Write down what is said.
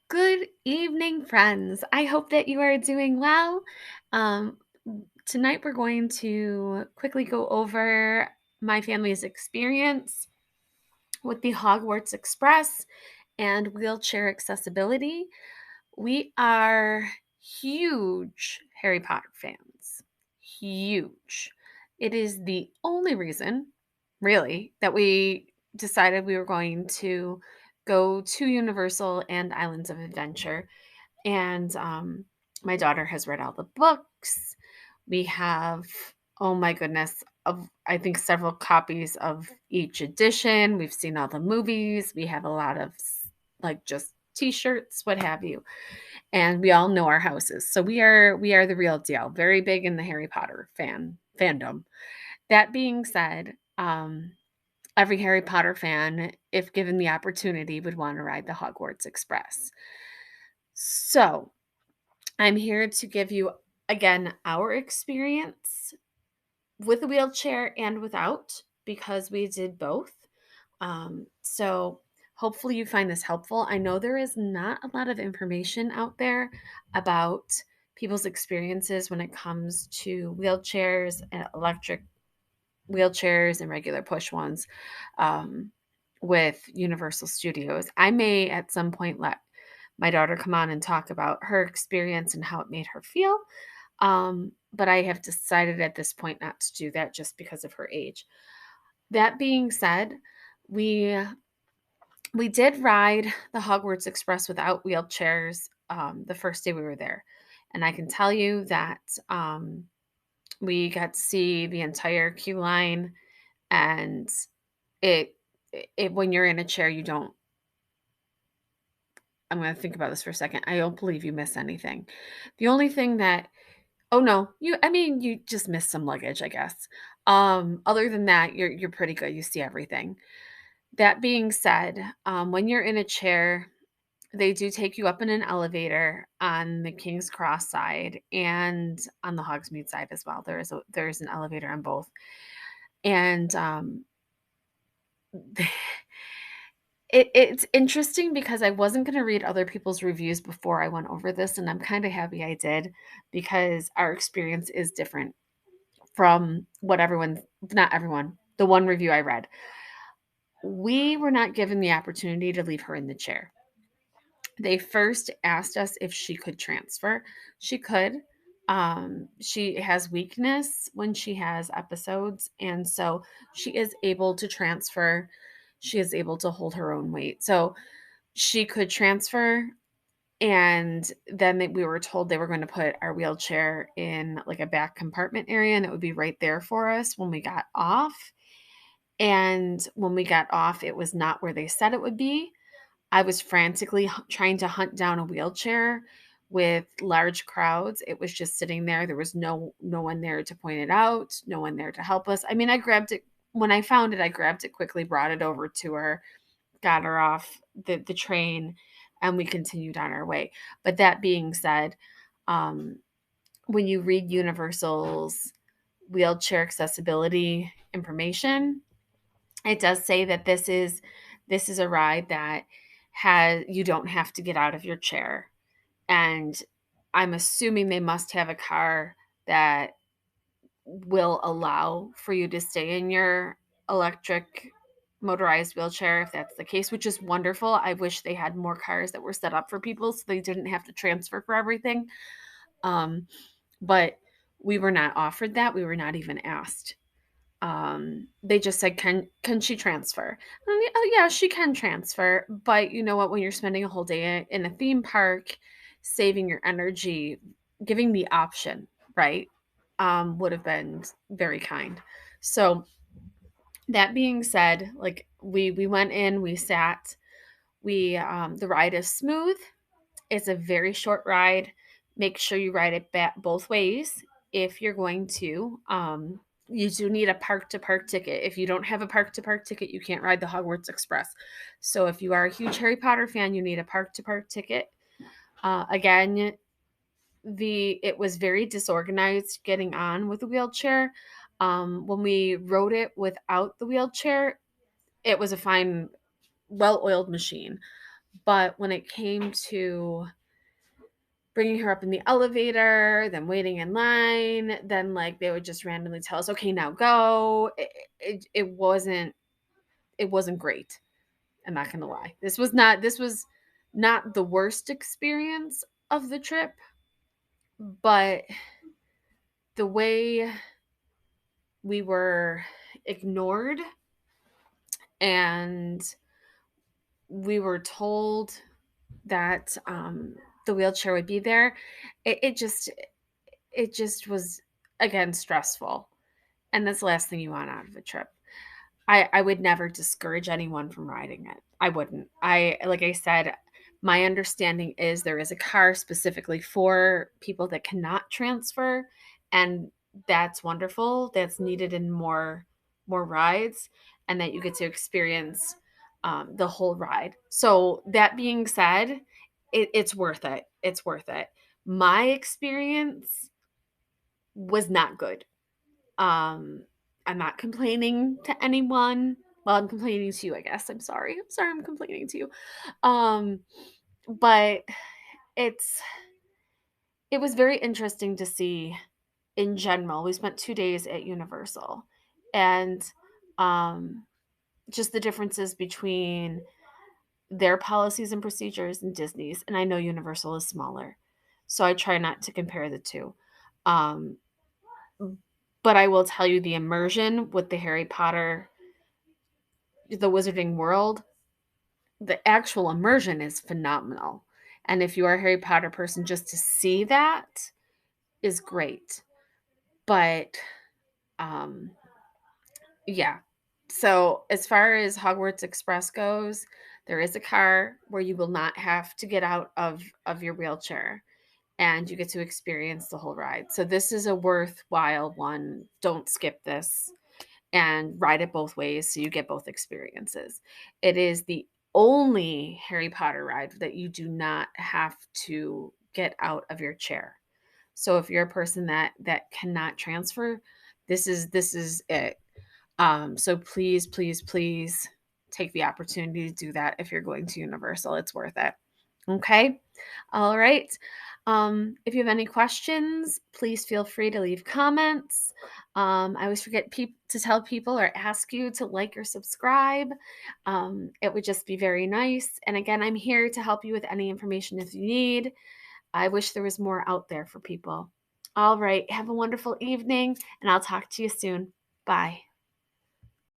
Good evening, friends. I hope that you are doing well. Um, Tonight, we're going to quickly go over my family's experience with the Hogwarts Express and wheelchair accessibility. We are huge Harry Potter fans. Huge. It is the only reason, really, that we decided we were going to go to Universal and Islands of Adventure. And my daughter has read all the books. We have, oh my goodness, of I think several copies of each edition. We've seen all the movies. We have a lot of like just t-shirts, what have you. And we all know our houses. So we are the real deal. Very big in the Harry Potter fandom. That being said, every Harry Potter fan, if given the opportunity, would want to ride the Hogwarts Express. So, I'm here to give you, again, our experience with a wheelchair and without, because we did both. So, hopefully, you find this helpful. I know there is not a lot of information out there about people's experiences when it comes to wheelchairs and electric wheelchairs and regular push ones with Universal Studios. I may at some point let my daughter come on and talk about her experience and how it made her feel. But I have decided at this point not to do that just because of her age. That being said, we we did ride the Hogwarts Express without wheelchairs the first day we were there, and I can tell you that we got to see the entire queue line, and it it when you're in a chair, you don't. I'm going to think about this for a second. I don't believe you miss anything. The only thing that Oh, no. You just missed some luggage, I guess. Other than that, you're pretty good. You see everything. That being said, when you're in a chair, they do take you up in an elevator on the King's Cross side and on the Hogsmeade side as well. There is an elevator on both. And it's interesting because I wasn't gonna read other people's reviews before I went over this, and I'm kinda happy I did because our experience is different from what everyone not everyone, the one review I read. We were not given the opportunity to leave her in the chair. They first asked us if she could transfer. She could. She has weakness when she has episodes, and so she is able to transfer. She is able to hold her own weight. So she could transfer, and then we were told they were going to put our wheelchair in like a back compartment area, and it would be right there for us when we got off. And when we got off, it was not where they said it would be. I was frantically trying to hunt down a wheelchair with large crowds. It was just sitting there. There was no one there to point it out, no one there to help us. I mean, I grabbed it when I found it. I grabbed it quickly, brought it over to her, got her off the train, and we continued on our way. But that being said, um, when you read Universal's wheelchair accessibility information, it does say that this is a ride that has you don't have to get out of your chair. And I'm assuming they must have a car that will allow for you to stay in your electric motorized wheelchair if that's the case, which is wonderful. I wish they had more cars that were set up for people so they didn't have to transfer for everything. Um, but we were not offered that. We were not even asked. They just said, can she transfer? Oh yeah, she can transfer. But you know what? When you're spending a whole day in a theme park, saving your energy, giving the option, right? Would have been very kind. So that being said, like we went in, we sat, we the ride is smooth. It's a very short ride. Make sure you ride it back both ways if you're going to. You do need a park to park ticket. If you don't have a park to park ticket, you can't ride the Hogwarts Express. So if you are a huge Harry Potter fan, you need a park to park ticket. Again, it was very disorganized getting on with the wheelchair. When we rode it without the wheelchair, it was a fine, well-oiled machine. But when it came to bringing her up in the elevator, then waiting in line, then like they would just randomly tell us, okay, now go. It wasn't great. I'm not gonna lie. This was not the worst experience of the trip, but the way we were ignored and we were told that the wheelchair would be there, it just was, again, stressful. And that's the last thing you want out of a trip. I would never discourage anyone from riding it. I wouldn't. Like I said, my understanding is there is a car specifically for people that cannot transfer, and that's wonderful. That's needed in more rides, and that you get to experience the whole ride. So that being said, it's worth it. It's worth it. My experience was not good. um, I'm not complaining to anyone. Well, I'm complaining to you, I guess. I'm sorry. I'm sorry I'm complaining to you. Um, but it's it was very interesting to see in general. We spent 2 days at Universal, and um just the differences between their policies and procedures and Disney's. And I know Universal is smaller, so I try not to compare the two. Um, but I will tell you, the immersion with the Harry Potter, the Wizarding World, the actual immersion is phenomenal. And if you are a Harry Potter person, just to see that is great. But um yeah. So as far as Hogwarts Express goes, there is a car where you will not have to get out of your wheelchair, and you get to experience the whole ride. So this is a worthwhile one. Don't skip this, and ride it both ways so you get both experiences. It is the only Harry Potter ride that you do not have to get out of your chair. So if you're a person that cannot transfer, this is it. So please, please, please take the opportunity to do that if you're going to Universal. It's worth it. Okay. All right. If you have any questions, please feel free to leave comments. I always forget to tell people or ask you to like or subscribe. It would just be very nice. And again, I'm here to help you with any information if you need. I wish there was more out there for people. All right. Have a wonderful evening, and I'll talk to you soon. Bye.